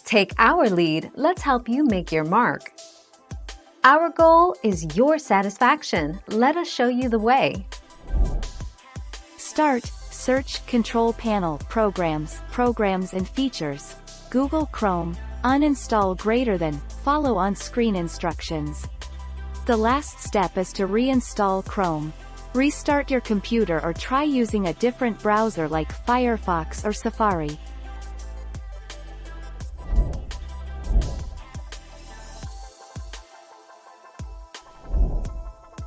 Take our lead, let's help you make your mark. Our goal is your satisfaction. Let us show you the way. Start, Search Control Panel, Programs and Features. Google Chrome, uninstall follow on-screen instructions. The last step is to reinstall Chrome. Restart your computer or try using a different browser like Firefox or Safari.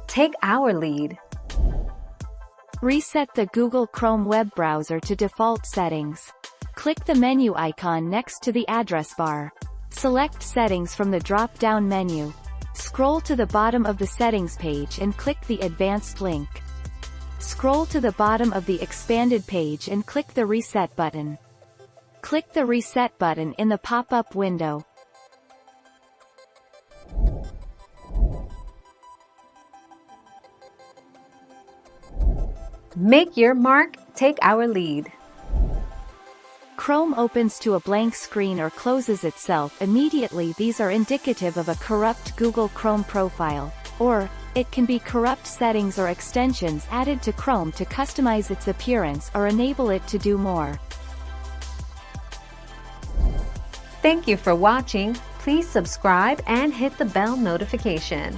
Take our lead. Reset the Google Chrome web browser to default settings. Click the menu icon next to the address bar. Select Settings from the drop-down menu. Scroll to the bottom of the settings page and click the Advanced link. Scroll to the bottom of the expanded page and click the Reset button. Click the Reset button in the pop-up window. Make your mark, take our lead. Chrome opens to a blank screen or closes itself immediately. These are indicative of a corrupt Google Chrome profile, or it can be corrupt settings or extensions added to Chrome to customize its appearance or enable it to do more. Thank you for watching. Please subscribe and hit the bell notification.